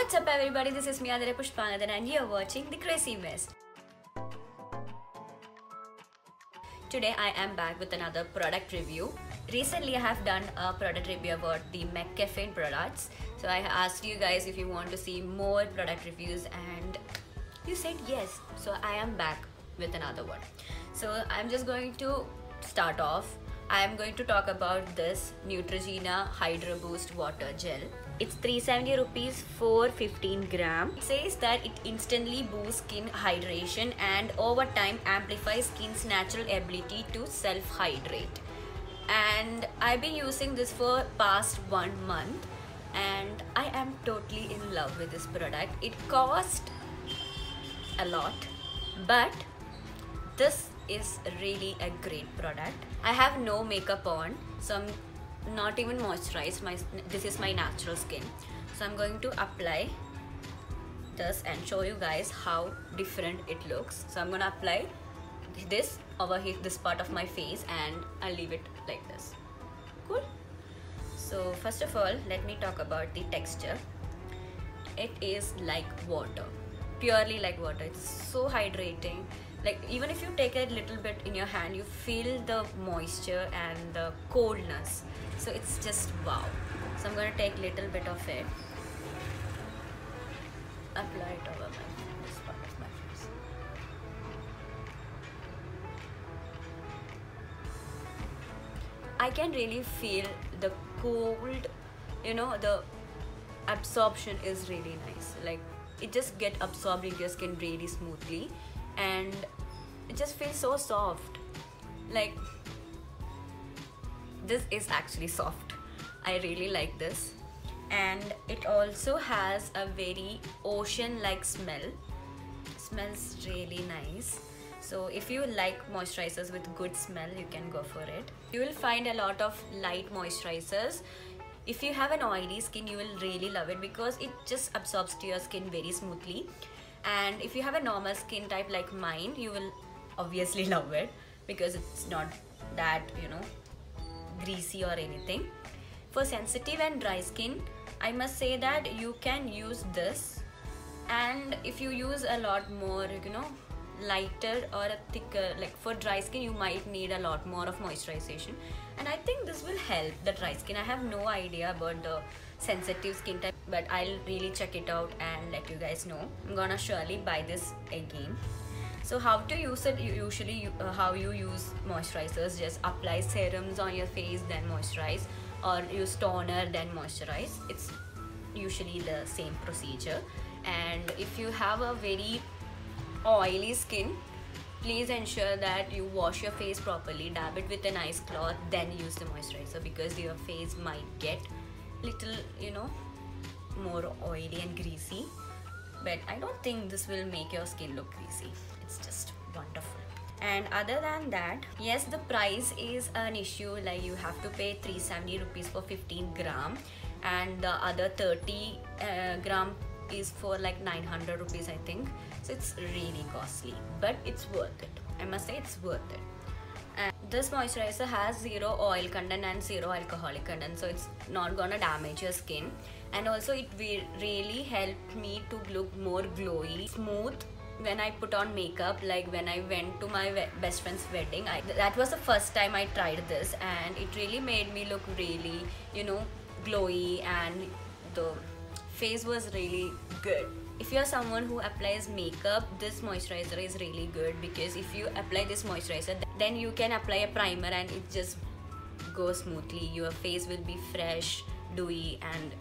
What's up everybody, this is me Adare Pushpanathan and you're watching The Crazy Mess. Today I am back with another product review. Recently I have done a product review about the McCaffeine products. So I asked you guys if you want to see more product reviews and you said yes. So I am back with another one. So I'm just going to start off. I am going to talk about this Neutrogena Hydro Boost Water Gel. It's 370 rupees for 15 gram. It says that it instantly boosts skin hydration and over time amplifies skin's natural ability to self-hydrate. And I've been using this for past 1 month and I am totally in love with this product. It cost a lot, but this is really a great product. I have no makeup on, so I'm not even moisturized. This is my natural skin. So I'm going to apply this and show you guys how different it looks. So I'm gonna apply this over here, this part of my face, and I'll leave it like this. Cool. So first of all, let me talk about the texture. It is like water, purely like water. It's so hydrating. Like even if you take a little bit in your hand, you feel the moisture and the coldness. So it's just wow. So I'm gonna take a little bit of it, apply it over this part of my face. I can really feel the cold, the absorption is really nice. Like it just get absorbed into your skin really smoothly and it just feels so soft. Like this is actually soft. I really like this, and it also has a very ocean-like smell. Smells really nice. So if you like moisturizers with good smell, you can go for it. You will find a lot of light moisturizers. If you have an oily skin, you will really love it because it just absorbs to your skin very smoothly. And if you have a normal skin type like mine, you will obviously love it because it's not that greasy or anything. For sensitive and dry skin, I must say that you can use this, and if you use a lot more lighter or a thicker, like for dry skin you might need a lot more of moisturization, and I think this will help the dry skin. I have no idea about the sensitive skin type, but I'll really check it out and let you guys know. I'm gonna surely buy this again. So how to use it? Usually how you use moisturizers, just apply serums on your face then moisturize, or use toner then moisturize. It's usually the same procedure. And if you have a very oily skin, please ensure that you wash your face properly, dab it with a nice cloth, then use the moisturizer, because your face might get little more oily and greasy, but I don't think this will make your skin look greasy. It's just wonderful. And other than that, yes, the price is an issue. Like you have to pay 370 rupees for 15 gram and the other 30 gram is for like 900 rupees I think. So it's really costly, but it's worth it. I must say it's worth it. And this moisturizer has 0 oil content and 0 alcoholic content, so it's not gonna damage your skin. And also it will really help me to look more glowy, smooth when I put on makeup. Like when I went to my best friend's wedding, that was the first time I tried this, and it really made me look really glowy, and the face was really good. If you're someone who applies makeup, this moisturizer is really good, because if you apply this moisturizer, then you can apply a primer and it just goes smoothly. Your face will be fresh, dewy, and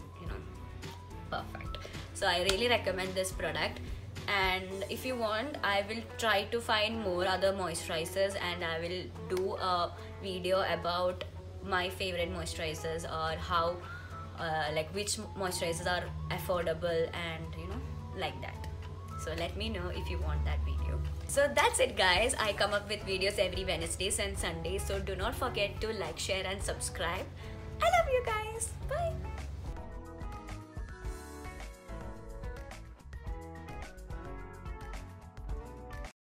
perfect. So I really recommend this product. And if you want, I will try to find more other moisturizers and I will do a video about my favorite moisturizers, or how like which moisturizers are affordable and like that. So let me know if you want that video. So that's it guys. I come up with videos every Wednesdays and Sundays, so do not forget to like, share and subscribe. I love you guys. Bye.